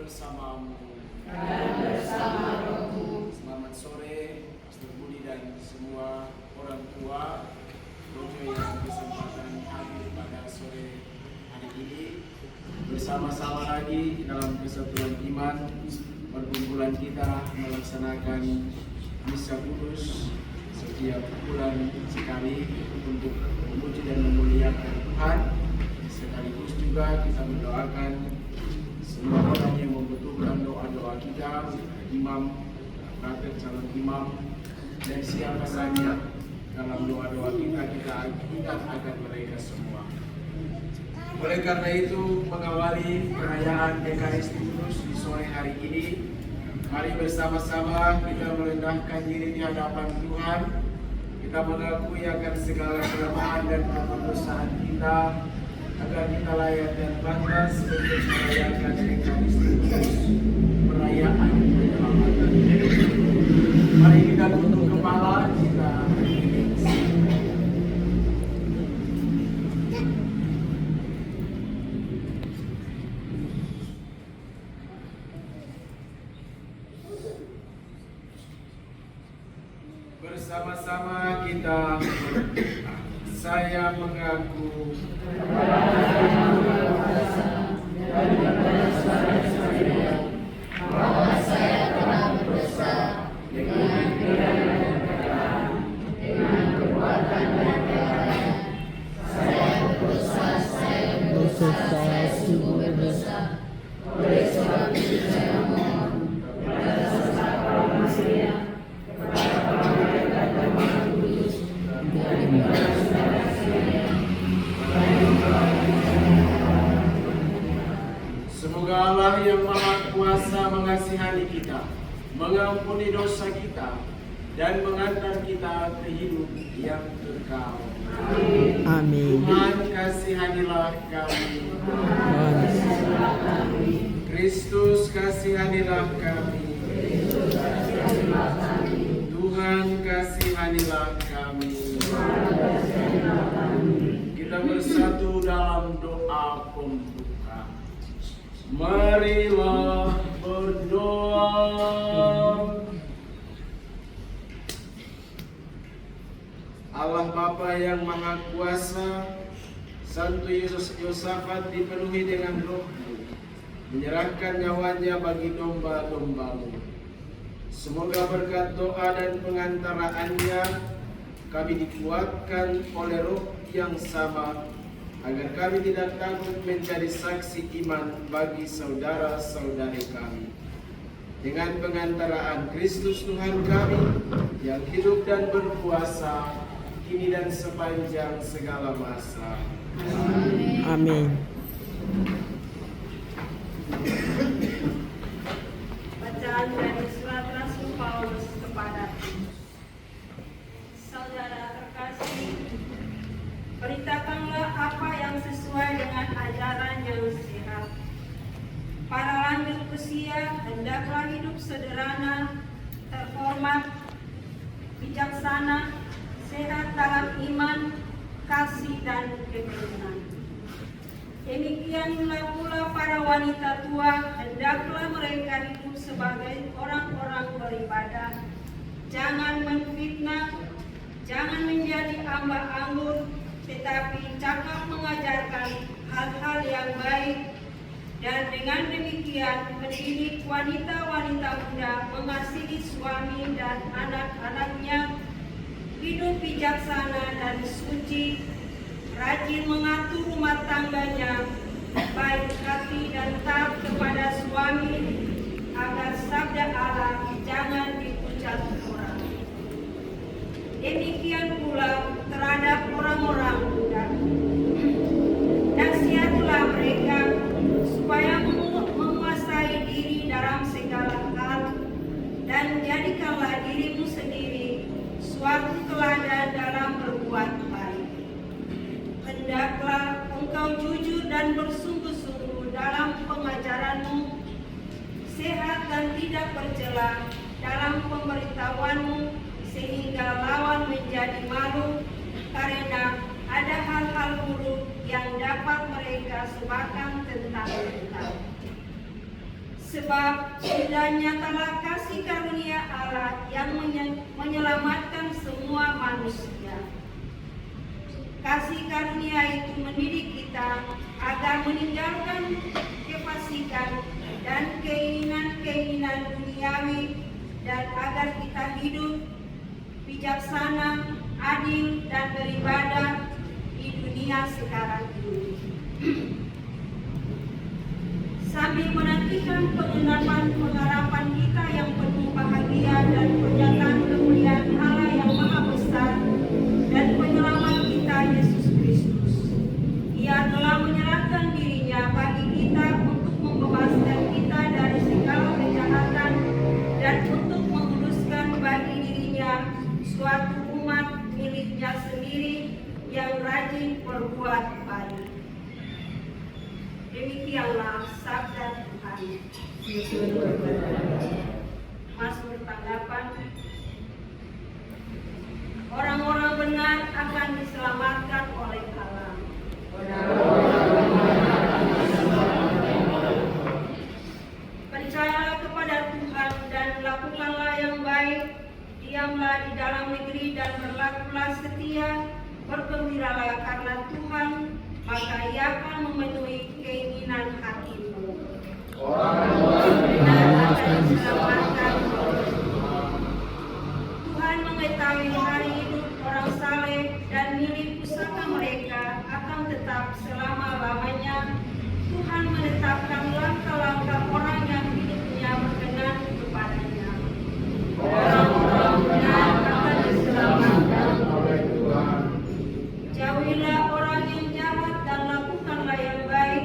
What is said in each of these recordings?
bersamamu. Selamat sore, Pastor Budi dan semua orang tua Rojo yang kesempatan hadir pada sore hari ini. Bersama-sama lagi dalam kesatuan iman, perkumpulan kita melaksanakan misa kudus setiap bulan sekali untuk memuji dan memuliakan Tuhan. Sekaligus juga kita mendoakan semua orang yang membutuhkan doa-doa kita, imam, praktek calon imam, dan siapa saja dalam doa-doa kita ingat akan mereka semua. Oleh karena itu, mengawali perayaan Ekaristi Kudus di sore hari ini, mari bersama-sama kita merendahkan diri di hadapan Tuhan. Kita mengakui akan segala kelemahan dan keberdosaan kita, agar kita layak dan pantas untuk merayakan Ekaristi Kudus, perayaan penyelamatan. Mari kita tunduk kepala, kita bersama-sama kita berdoa. Saya mengaku bahwa saya telah berdosa dengan pikiran dan perkataan, dengan perbuatan dan perkataan. Saya berdosa, saya sungguh berdosa. Oleh sebab itu saya mohon kepada sesama kaum manusia, kepada para malaikat dan Maha Kudus, dan kepada saudara sekalian, semoga Allah yang Maha Kuasa mengasihani kita, mengampuni dosa kita, dan mengantar kita ke hidup yang kekal. Amin. Tuhan kasihanilah kami. Kristus kasihanilah kami. Tuhan kasihanilah kami. Kita bersatu dalam doa pembuka. Marilah berdoa. Allah Bapa yang Maha Kuasa, Santo Yesus Yosafat dipenuhi dengan Roh-Mu, menyerahkan nyawanya bagi domba-domba-Mu. Semoga berkat doa dan pengantaraannya kami dikuatkan oleh Roh yang sama, agar kami tidak takut menjadi saksi iman bagi saudara-saudari kami. Dengan pengantaraan Kristus Tuhan kami yang hidup dan berkuasa kini dan sepanjang segala masa. Amin. Bacaan dari surat Rasul Paulus kepada saudara terkasih, beritakanlah apa yang sesuai dengan ajaran yang sehat. Para lanjut usia hendaklah hidup sederhana, terhormat, bijaksana, sehat dalam iman, kasih dan kebenaran. Demikianlah pula para wanita tua, hendaklah mereka hidup sebagai orang-orang beribadah. Jangan menfitnah, jangan menjadi ambak anggur, tetapi cakap mengajarkan hal-hal yang baik. Dan dengan demikian mendidik wanita-wanita muda mengasihi suami dan anak-anaknya, hidup bijaksana dan suci, rajin mengatur rumah tangganya, baik hati dan dirimu sendiri suatu teladan dalam berbuat baik. Hendaklah engkau jujur dan bersungguh-sungguh dalam pengajaranmu, sehat dan tidak bercela dalam pemberitahuanmu, sehingga lawan menjadi malu karena ada hal-hal buruk yang dapat mereka sebarkan tentang engkau. Sebab sudah nyatalah kasih karunia Allah yang menyelamatkan semua manusia. Kasih karunia itu mendidik kita agar meninggalkan kefasikan dan keinginan-keinginan duniawi, dan agar kita hidup bijaksana, adil, dan beribadah di dunia sekarang ini. Sambil menantikan pengharapan kita yang penuh bahagia dan pernyataan kemuliaan Allah yang Maha Besar dan Penyelamat kita Yesus Kristus. Ia telah menyerahkan dirinya bagi kita untuk membebaskan kita dari segala kejahatan dan untuk menguduskan bagi dirinya suatu umat miliknya sendiri yang rajin berbuat baik. Demikianlah sabda Tuhan. Mazmur tanggapan. Orang-orang benar akan diselamatkan oleh Allah. Percayalah kepada Tuhan dan lakukanlah yang baik. Diamlah di dalam negeri dan berlakulah setia. Bergembiralah karena Tuhan, maka Ia akan memenuhi keinginan hatimu. Orang-orang benar akan diselamatkan oleh Tuhan. Tuhan mengetahui hari hidup orang saleh dan milik pusaka mereka akan tetap selama-lamanya. Tuhan menetapkan langkah-langkah orang yang hidupnya berkenan kepadanya. Orang-orang benar akan diselamatkan oleh Tuhan. Jauhilah orang yang jahat dan lakukanlah yang baik,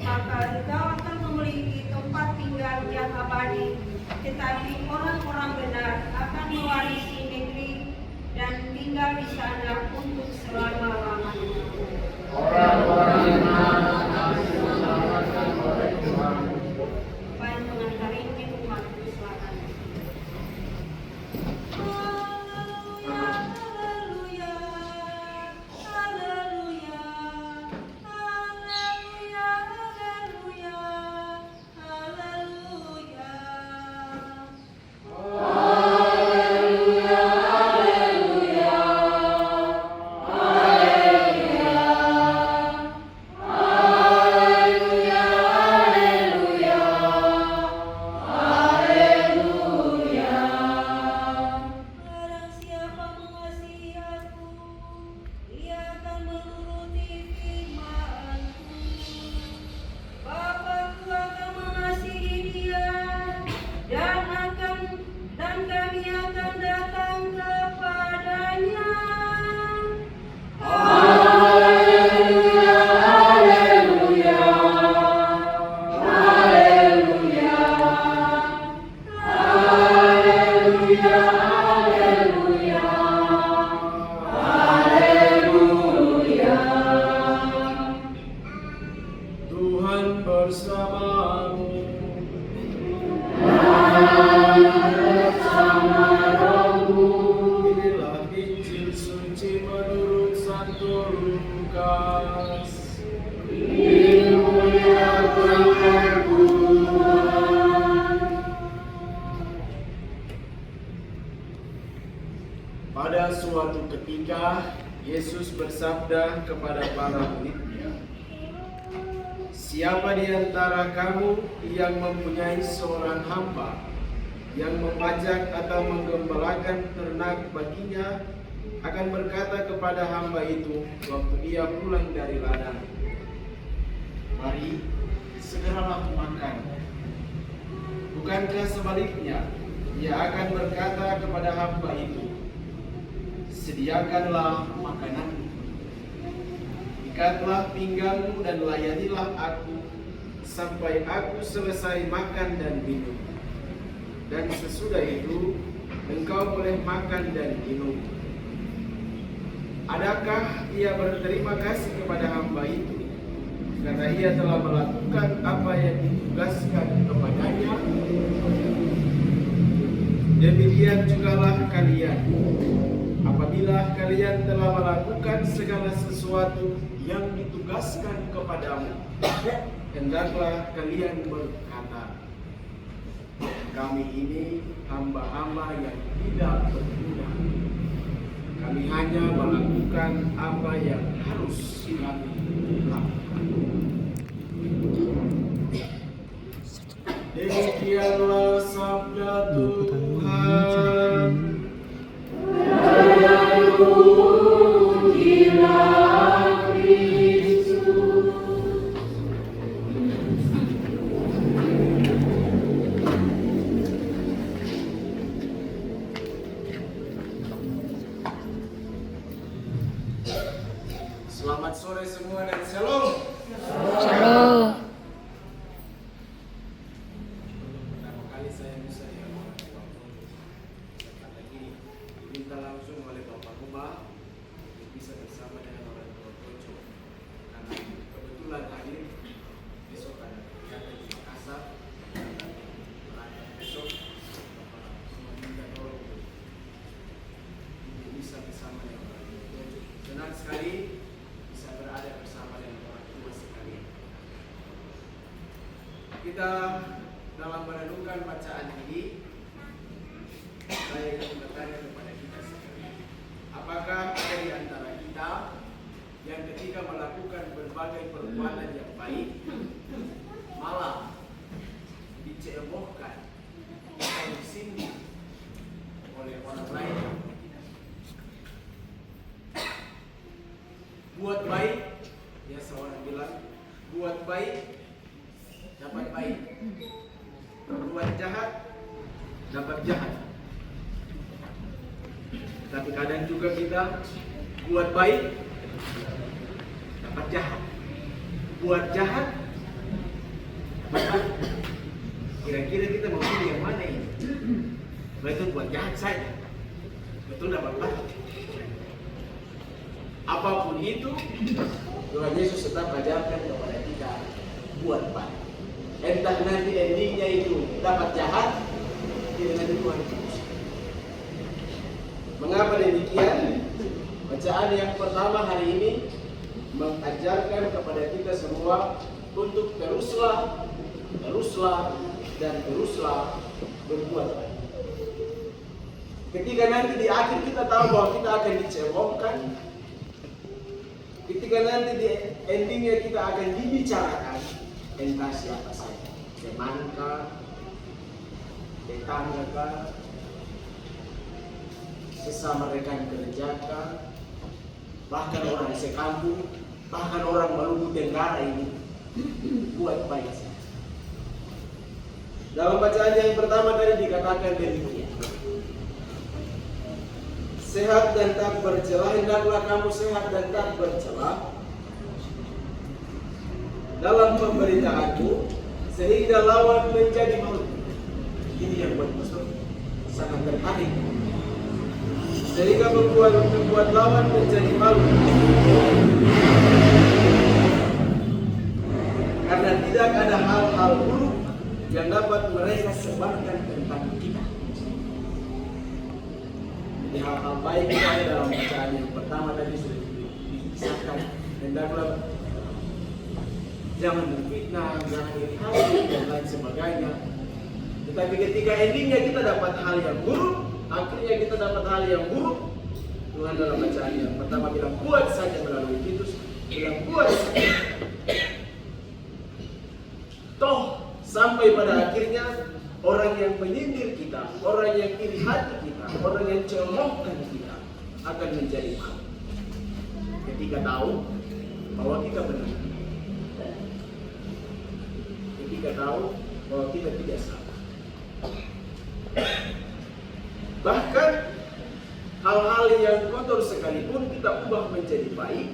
maka engkau akan memiliki tempat tinggal yang abadi. Tetapi orang-orang benar akan mewarisi negeri dan tinggal di sana untuk selama-lamanya. Orang-orang benar akan diselamatkan oleh Tuhan. Baik mengantari Umat Selatan. Pada suatu ketika, Yesus bersabda kepada para murid-Nya, "Siapa di antara kamu yang mempunyai seorang hamba yang memajak atau menggembalakan ternak baginya, akan berkata kepada hamba itu waktu ia pulang dari ladang, 'Mari, segeralah makan.' Bukankah sebaliknya, ia akan berkata kepada hamba itu, 'Sediakanlah makananmu, ikatlah pinggangmu dan layanilah aku sampai aku selesai makan dan minum. Dan sesudah itu engkau boleh makan dan minum. Adakah ia berterima kasih kepada hamba itu karena ia telah melakukan apa yang ditugaskan kepadanya? Demikian jugalah kalian. Apabila kalian telah melakukan segala sesuatu yang ditugaskan kepadamu, hendaklah kalian berkata, kami ini hamba-hamba yang tidak berguna. Kami hanya melakukan apa yang harus kami lakukan. Demikianlah sabda Tuhan. Selamat sore semua dan shalom. Shalom. Pertama kali saya bisa orang tua lagi diminta langsung oleh Bapak Rumah untuk bisa bersama dengan orang tua Koco. Karena kebetulan hadir besok ada kegiatan di Makassar dan besok Bapak semua minta tolong untuk bisa bersama dengan orang tua Koco. Senang sekali bisa berada bersama dengan orang tua sekalian. Kita dalam merenungkan bacaan ini, saya ingin bertanya kepada kita sekalian, apakah ada di antara kita yang ketika melakukan berbagai perbuatan yang baik malah dicemoohkan atau disindir oleh orang lain? Buat baik, ya seorang bilang, buat baik dapat baik, buat jahat dapat jahat. Tapi kadang juga kita buat baik dapat jahat, buat jahat dapat baik. Kira-kira kita mau pilih yang mana ini? Betul buat jahat saja, betul dapat baik. Apapun itu, Tuhan Yesus tetap ajarkan kepada kita buat baik. Entah nanti endingnya itu dapat jahat, tidak nanti Tuhan putus. Mengapa demikian? Bacaan yang pertama hari ini mengajarkan kepada kita semua untuk teruslah dan teruslah berbuat baik. Ketika nanti di akhir kita tahu bahwa kita akan dicemoohkan, ketika nanti di endingnya kita akan dibicarakan, entah siapa saja, teman kah, tetangga kah, sesama rekan kerja kah, bahkan orang sekampung, bahkan orang Maluku Tenggara ini, buat baik saja. Dalam bacaan yang pertama tadi dikatakan demikian, sehat dan tak bercela, hendaklah kamu sehat dan tak bercela dalam pemberitaanmu, sehingga lawan menjadi malu. Ini yang buat pastor sangat tertarik. Sehingga membuat lawan menjadi malu, karena tidak ada hal-hal buruk yang dapat mereka sebarkan tentang kita. Jadi hal-hal baik yang ada dalam bacaan yang pertama tadi sudah dikisahkan. Hendaklah jangan berfitnah, jangan iri hati dan lain sebagainya. Tetapi ketika endingnya kita dapat hal yang buruk, akhirnya kita dapat hal yang buruk, Tuhan dalam bacaan yang pertama bilang buat saja melalui Titus, bilang buat saja. Toh sampai pada akhirnya orang yang menyindir kita, orang yang iri hati kita, orang yang cemohkan kita akan menjadi malu ketika tahu bahwa kita benar, ketika tahu bahwa kita tidak salah. Bahkan hal-hal yang kotor sekalipun kita ubah menjadi baik,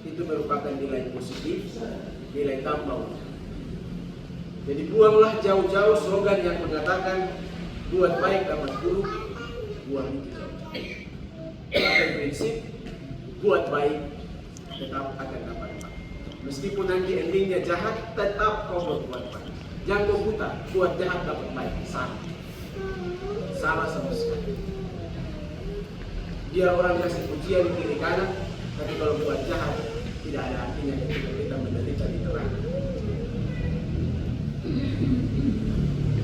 itu merupakan nilai positif, nilai tambah. Jadi buanglah jauh-jauh slogan yang mengatakan buat baik dapat buruk, berbuat itu jauh-jauh. Pakai prinsip buat baik tetap akan dapat baik. Meskipun nanti endingnya jahat, tetap kau berbuat baik. Jangan kau buta, buat jahat dapat baik. Salah sama sekali. Dia orang kasih pujian di kiri kanan, tapi kalau buat jahat tidak ada artinya ketika kita menderita di neraka.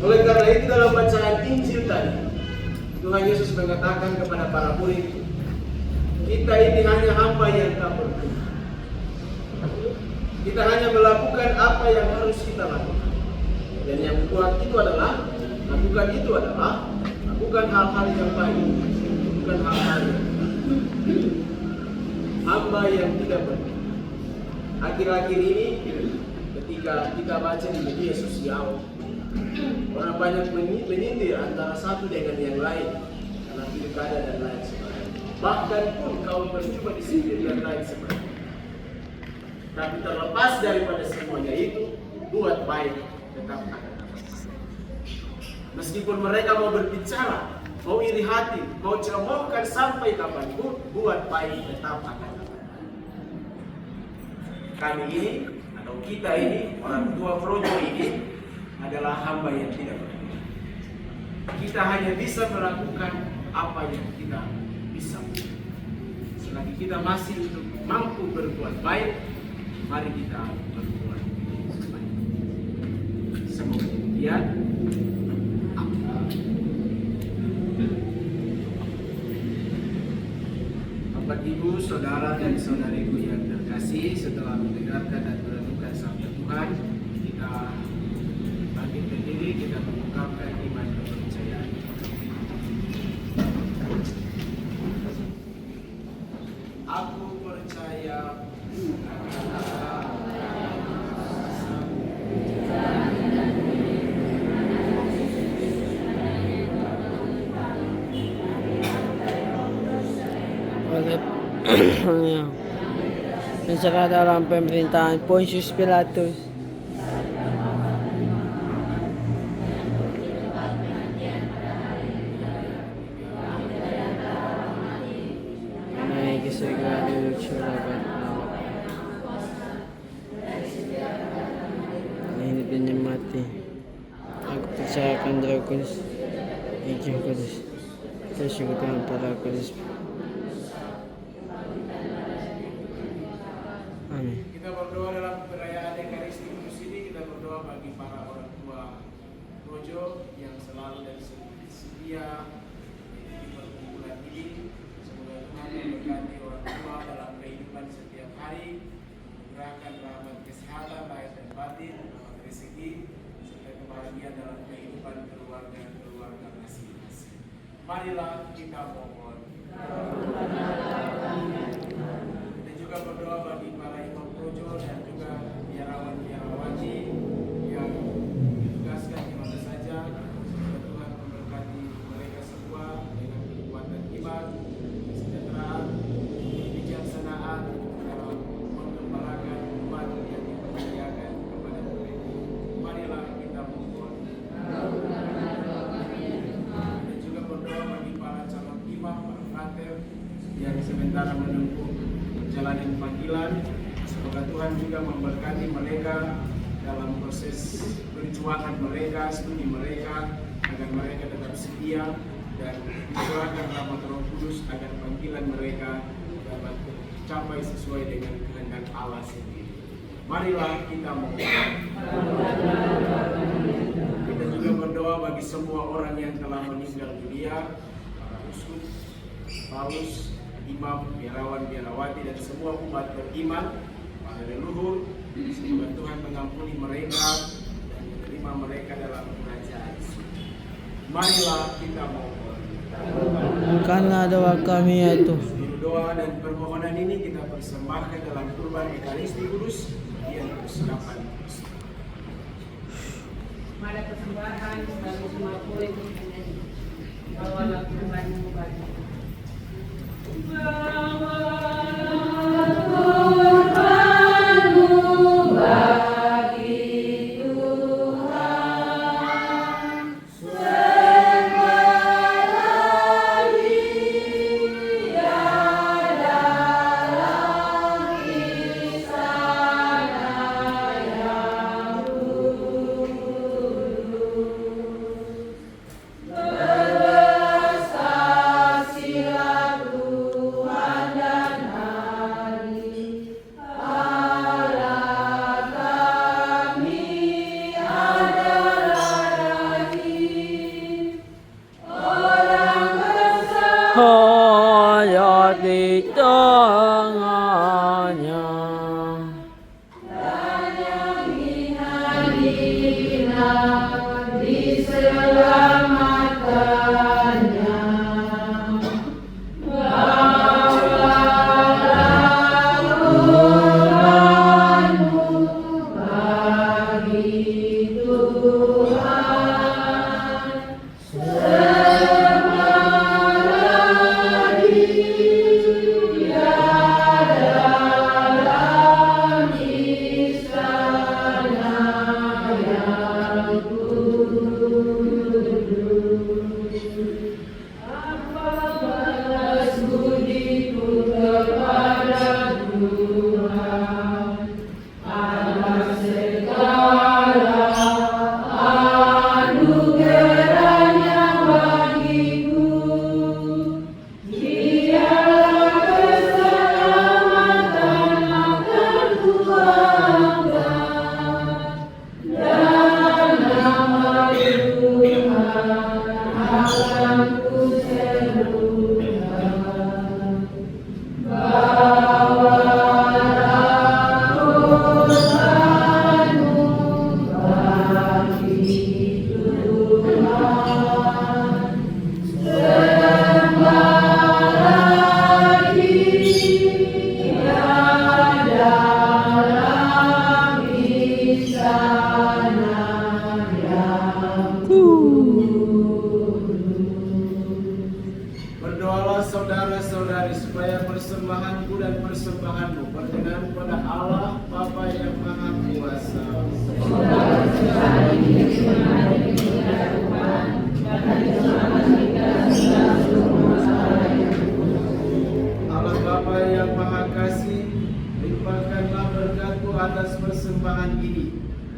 Oleh karena itu dalam bacaan Injil tadi, Tuhan Yesus mengatakan kepada para murid, kita ini hanya hamba yang tak berguna. Kita hanya melakukan apa yang harus kita lakukan. Dan yang kuat itu adalah lakukan hal-hal yang baik, bukan hal-hal yang hamba yang tidak berguna. Akhir-akhir ini ketika kita baca di media sosial, orang banyak menyindir antara satu dengan yang lain karena pilkada dan lain sebagainya. Bahkan pun kaum berjumpa disindir dan lain sebagainya. Tapi terlepas daripada semuanya itu, buat baik tetap akan dapat. Meskipun mereka mau berbicara, mau iri hati, mau cemohkan sampai kapanpun, buat baik tetap akan dapat. Kami ini atau kita ini, orang tua Projo ini adalah hamba yang tidak berguna. Kita hanya bisa melakukan apa yang kita bisa. Selagi kita masih mampu berbuat baik, mari kita berbuat baik. Semoga demikian. Bapak, Ibu, saudara dan saudariku yang terkasih, setelah mendengarkan dan merenungkan sabda Tuhan, kita bangkit berdiri, kita mengungkapkan iman kepercayaan. Aku percaya Mencerah dalam pemerintahan Pontius Pilatus. Naik segera duduk syurga. Hidup dan mati. Aku percayakan Roh Kudus, Injil Kudus, kesyukuran para kudus. Amin. Kita berdoa dalam perayaan Ekaristi Kudus ini, kita berdoa bagi para orang tua Projo yang selalu dan setia di perkumpulan ini. Semoga Tuhan memberkati orang tua dalam kehidupan setiap hari, memberikan rahmat kesehatan lahir dan batin, rahmat rezeki, serta kebahagiaan dalam kehidupan keluarga masing-masing. Marilah kita mohon. Kita juga berdoa bagi para imam Projo dan juga biarawan-biarawati yang ditugaskan di mana saja. Semoga Tuhan memberkati mereka semua dengan kekuatan iman, kesejahteraan, kebijaksanaan dalam mengembalakan umat yang dipercayakan kepada mereka. Marilah kita mohon. Kita juga berdoa bagi para calon imam, para frater yang sementara menempuh perjalanan panggilan. Semoga Tuhan juga memberkati mereka dalam proses perjuangan mereka, studi mereka, agar mereka tetap setia dan diserahkan rahmat Roh Kudus agar panggilan mereka dapat tercapai sesuai dengan kehendak Allah sendiri. Marilah kita mohon. Kita juga berdoa bagi semua orang yang telah meninggal dunia, para uskup, paus, imam, biarawan, biarawati, dan semua umat beriman, para leluhur. Semoga Tuhan mengampuni mereka dan menerima mereka dalam kerajaan surga. Marilah kita mohon. Karena doa kami itu. Doa dan permohonan ini kita persembahkan dalam kurban Ekaristi Kudus yang persilapan. Mari persembahan bagi semua poin bawalah kurbanmu bagi Tuhan, sembahlah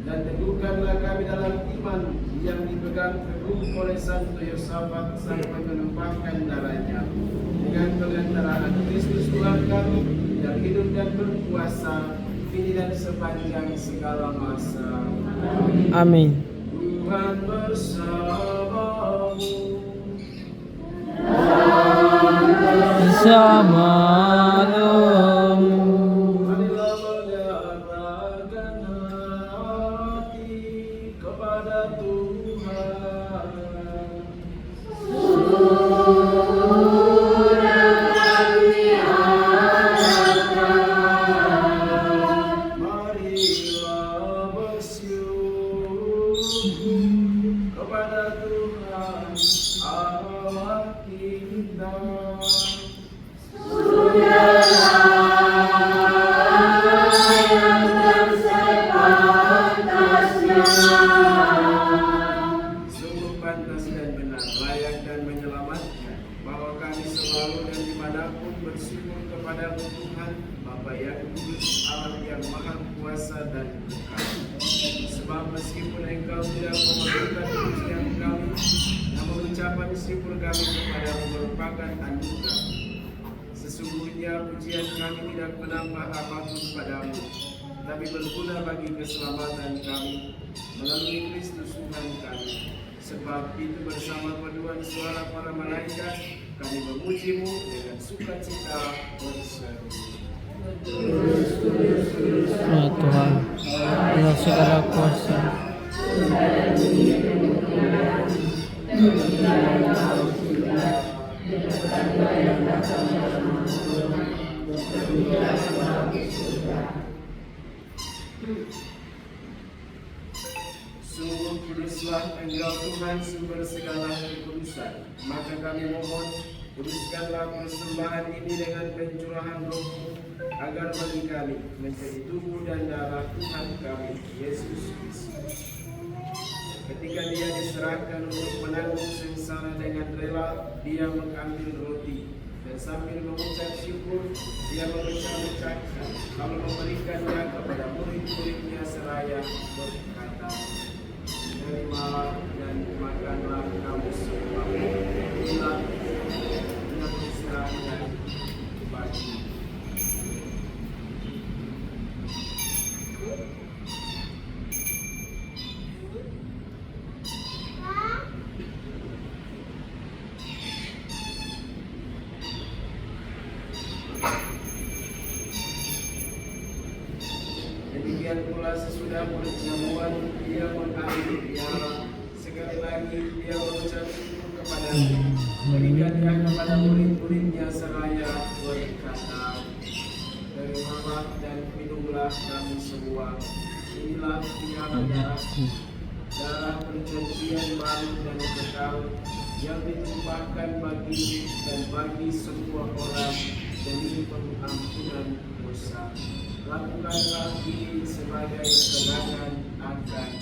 dan teguhkanlah kami dalam iman yang dipegang teguh oleh Santo Yosafat sampai menumpahkan darahnya dengan pengantaraan Kristus Tuhan kami yang hidup dan berkuasa kini dan sepanjang segala masa. Amin. Tuhan bersamamu. Bersamamu. Marilah menyatakan hati kepada Tuhan. Marilah bersyukur kepada Tuhan Allah kita. Sungguh pantas dan benar, layak dan menyelamatkan, bahwa kami selalu dan dimanapun bersyukur kepada Tuhan, Bapa yang kudus, Allah yang maha kuasa dan kekal. Sebab meskipun Engkau tidak memerlukan pujian kami, namun ucapan syukur kami kepadamu merupakan anugerah. Sesungguhnya pujian kami tidak menambah apapun padamu, tapi berguna bagi keselamatan kami melalui Kristus Tuhan kami. Sebab itu bersama paduan suara para malaikat kami memujimu dengan sukacita berseru. Ya Tuhan, Allah segala kuasa. Sungguh kuduslah Engkau Tuhan sumber segala kekudusan. Maka kami mohon, kuduskanlah persembahan ini dengan pencurahan Roh-Mu, agar bagi kami menjadi tubuh dan darah Tuhan kami Yesus Kristus. Ketika Dia diserahkan untuk menanggung sengsara dengan rela, Dia mengambil roti dan sambil mengucap syukur, Dia mengucap-ucapkan, lalu memberikannya kepada murid-muridnya seraya berkata, "Terimalah dan makanlah kamu semua, inilah yang diserahkan bagi." Demikian pula sesudah perjamuan Dia mengambil piala, sekali lagi Dia mengucap syukur kepadanya, berikannya kepada murid-muridnya seraya berkata, "Terimalah dan minumlah kamu semua, inilah piala darah perjanjian baru dan kekal yang ditumpahkan bagi dan bagi semua orang demi pengampunan dosa. Lakukanlah ini sebagai kenangan akan kami."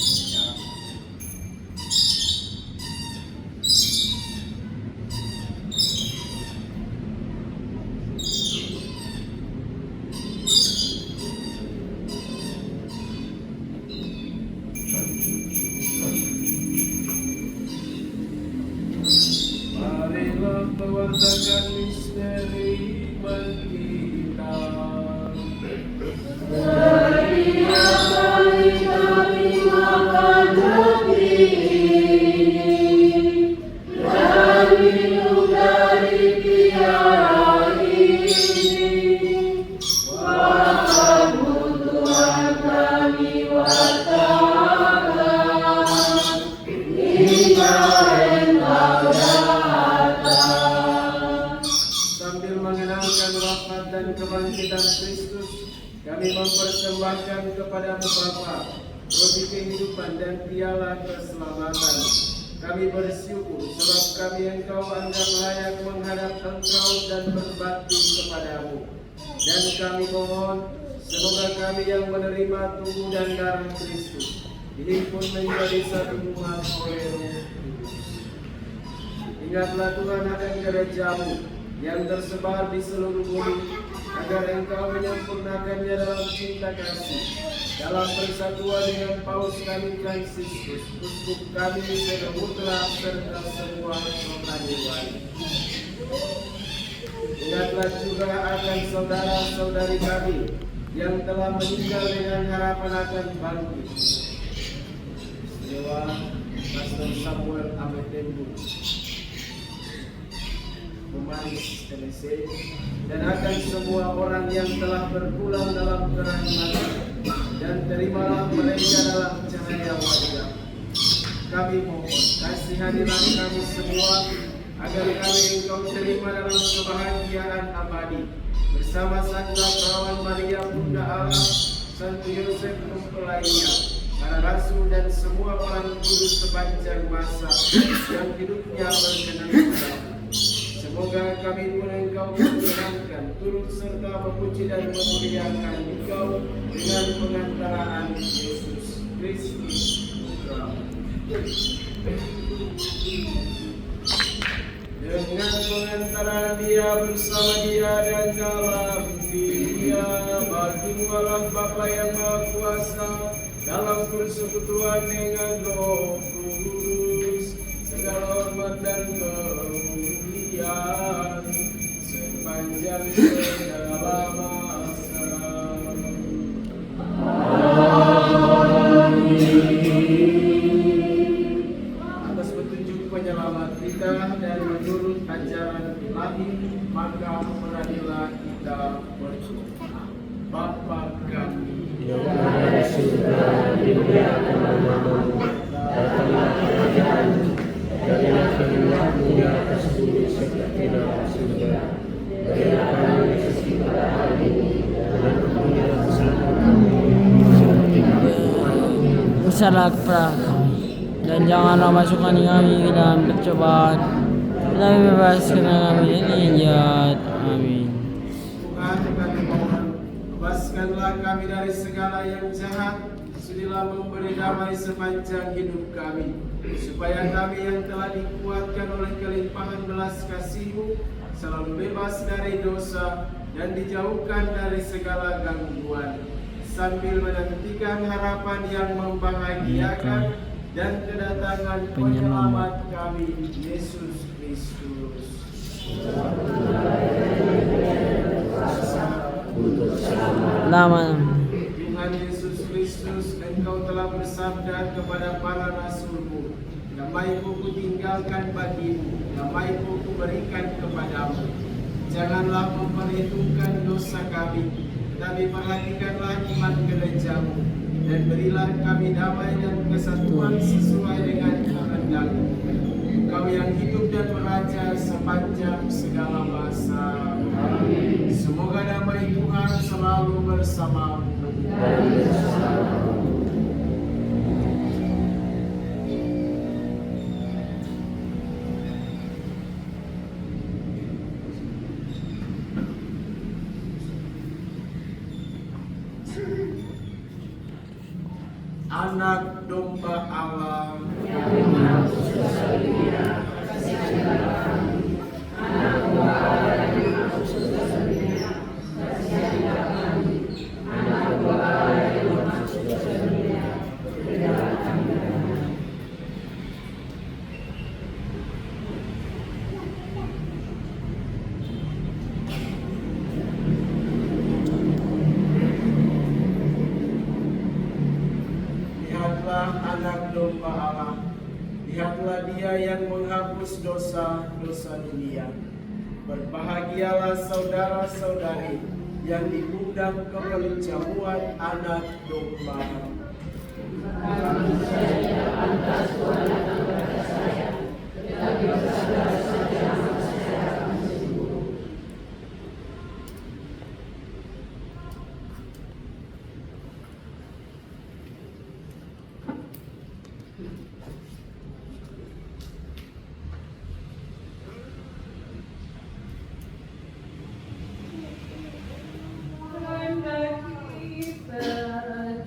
Marilah mewartakan misteri iman kita. Sambil mengenangkan wafat dan kebangkitan Kristus, kami mempersembahkan kepadamu Bapa roti kehidupan dan piala keselamatan. Kami bersyukur sebab kami Engkau anggap layak menghadap Engkau dan berbakti kepadamu. Dan kami mohon, semoga kami yang menerima tubuh dan darah Kristus dihimpun menjadi satu umat oleh Roh Kudus. Ingatlah Tuhan akan gerejamu yang tersebar di seluruh bumi, agar Engkau menyempurnakannya dalam cinta kasih, dalam persatuan dengan Paus kami Fransiskus, uskup kami Senemutra serta semua rohaniwan. Ingatlah juga akan saudara-saudari kami yang telah meninggal dengan harapan akan bangkit. Dewa Pastor Samuel Ametembu, Pemaris TBC, dan akan semua orang yang telah berpulang dalam kerahmatan, dan terimalah mereka dalam cahaya wajah. Kami mohon kasihanilah kami semua agar kami Engkau terima dalam kebahagiaan abadi bersama Santa Perawan Maria Bunda Allah, Santo Yosef mempelainya, para rasul dan semua orang kudus sepanjang masa yang hidupnya berkenan padamu. Semoga kami pun Engkau menyenangkan, turut serta memuji dan memuliakan Engkau dengan pengantaraan Yesus Kristus Putra. Dengan pengantaran Dia, bersama Dia dan dalam Dia, bagimu Allah Bapa yang Maha Kuasa, dalam persekutuan dengan Roh Kudus, segala hormat dan kemuliaan sepanjang segala masa. Atas petunjuk penyelamat kita dan menurut ajaran ilahi, maka peradilah kita berdoa. Bapa kami yang ada di surga, dimuliakan namamu, datanglah kerajaanmu, jadilah kehendakmu di atas bumi seperti dalam surga. Berilah kami rezeki pada hari ini, dan ampunilah kesalahan kami, seperti kami mengampuni. Bersalah kepada kami, dan janganlah masukkan kami ke dalam percobaan, tetapi bebaskan kami dari jahat. Amin. Tuhan, kami mohon, bebaskanlah kami dari segala yang jahat, sudilah memberi damai sepanjang hidup kami, supaya kami yang telah dikuatkan oleh kelimpahan belas kasih-Mu selalu bebas dari dosa dan dijauhkan dari segala gangguan, sambil menantikan harapan yang membahagiakan dan kedatangan penyelamat kami, Yesus Kristus. Lama. Tuhan Yesus Kristus, Engkau telah bersabda kepada para rasul-Mu, damai-Ku kutinggalkan bagimu, damai-Ku kuberikan kepadamu. Janganlah memperhitungkan dosa kami, tetapi perhatikanlah iman gereja-Mu, dan berilah kami damai dan kesatuan sesuai dengan kehendak-Mu. Engkau yang hidup dan beraja sepanjang segala masa. Amin. Semoga damai Tuhan selalu bersamamu. Anak domba Allah yang menghapus dosa dunia, kasihanlah kami. Anak domba Allah yang menghapus dosa dunia, kasihanlah kami. Anak domba Allah yang menghapus dosa dunia, berilah kami damai. Anak domba Allah, lihatlah Dia yang menghapus dosa-dosa dunia. Berbahagialah saudara-saudari yang diundang ke perjamuan anak domba. Kami tidak pantas Tuhan datang kepada saya, tetapi bersabda saja maka saya akan sembuh.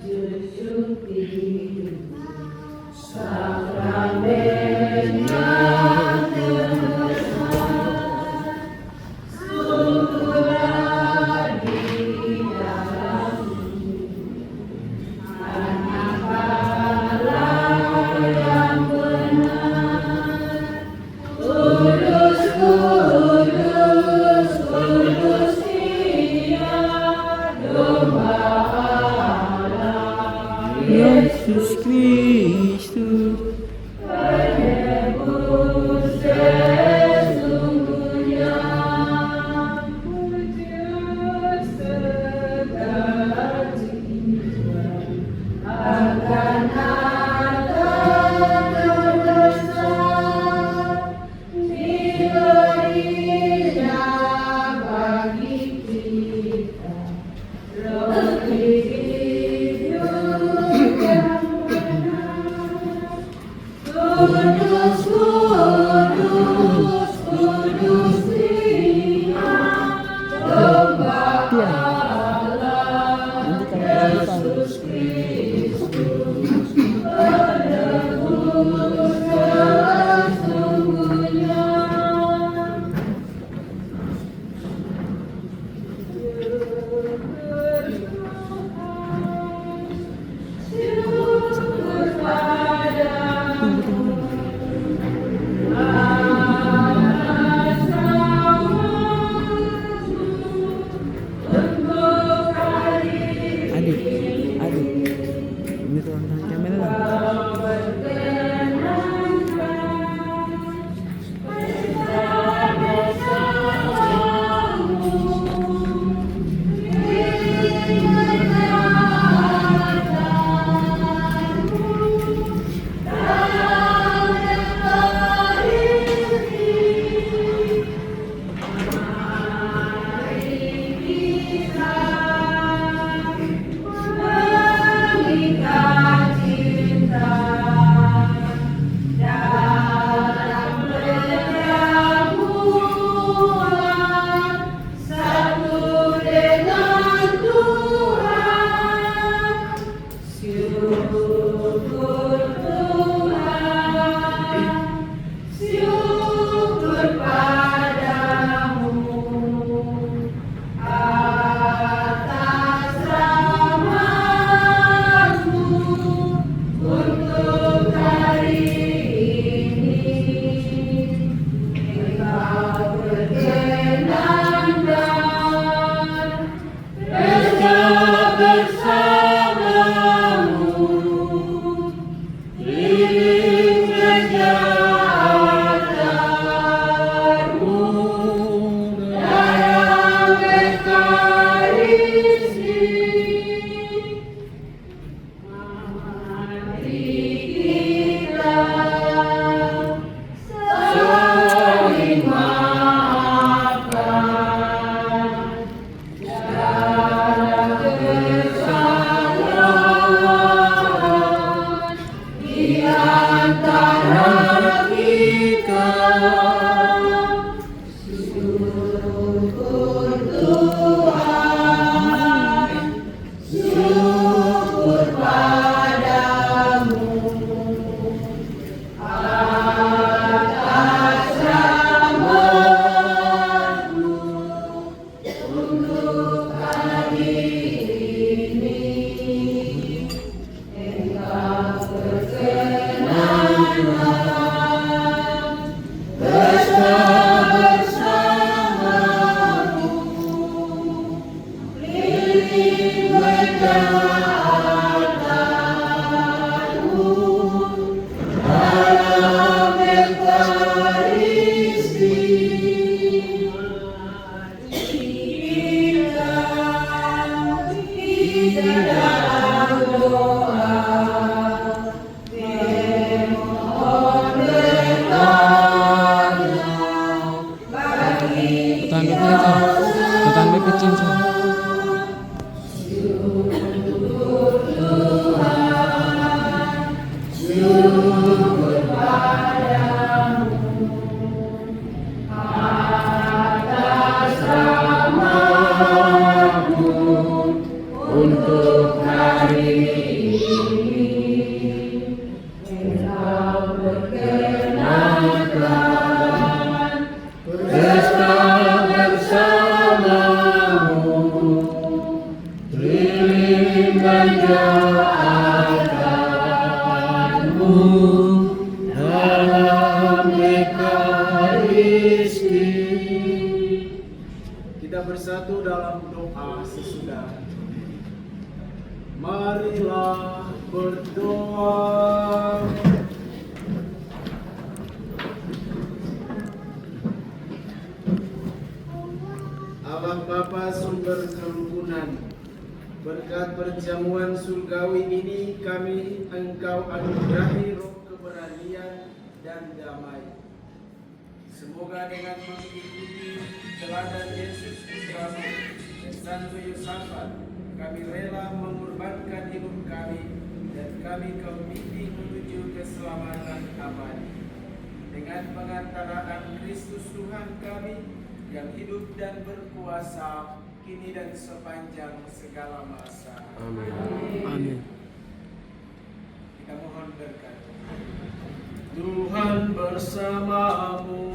Jujur Yesus Kristus. Ini tuh angkat kamera lah. Tetangga kecil sih. Untuk hari ini Engkau berkenankan pesta bersamamu, lilin mendoakanmu dalam Ekaristi. Kita bersatu dalam doa sesudah. Marilah berdoa. Doa. Allah Bapa sumber kerukunan, berkat perjamuan surgawi ini kami Engkau anugerahi roh keberanian dan damai. Semoga dengan mengikuti teladan Yesus Kristus dan Santo Yosafat, kami rela mengorbankan hidup kami dan kami kau bimbing menuju keselamatan abadi. Dengan pengantaraan Kristus Tuhan kami yang hidup dan berkuasa kini dan sepanjang segala masa. Amin. Amin. Kita mohon berkat. Tuhan bersamamu.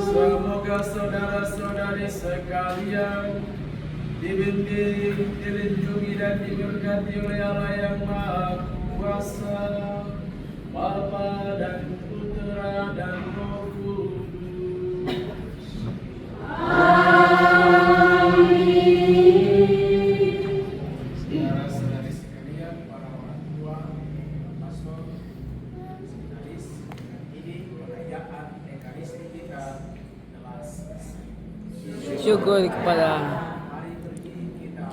Semoga saudara-saudari sekalian dibimbing, dilindungi dan diberkati oleh Allah yang Maha Kuasa, Bapa dan Putra dan Roh Kudus. Saudara-saudari sekalian, para orang tua, pastor, seminaris, ini perayaan Ekaristi kita telah selesai. Syukur kepada Mari berdiri kita.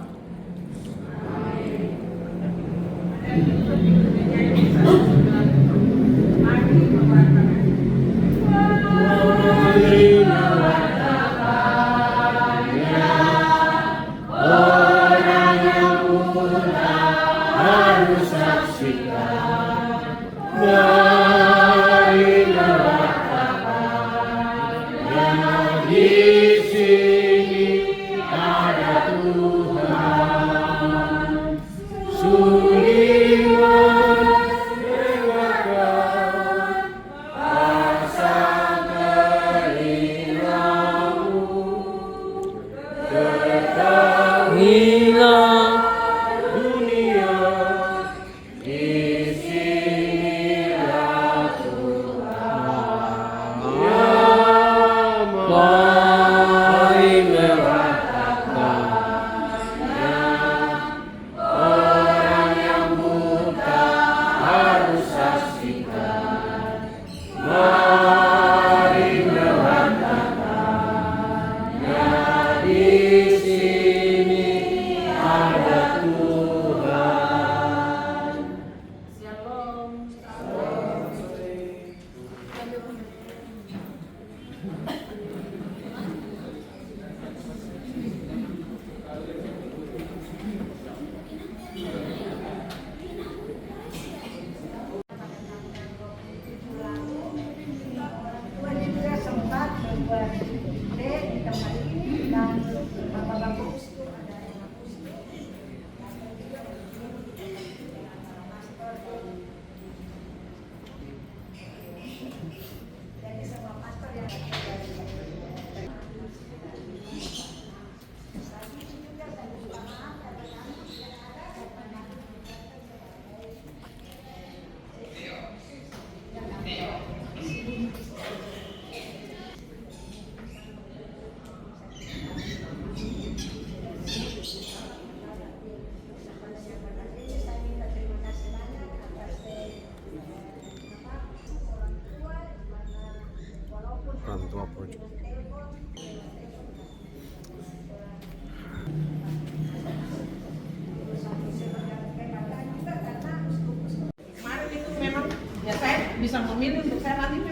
Tuhan juga sempat membuat di tempat ini dan bapak-bapak itu ada yang jadi semua pastor yang Orang tua pojok. Kemarin itu memang ya saya bisa memilih untuk saya nanti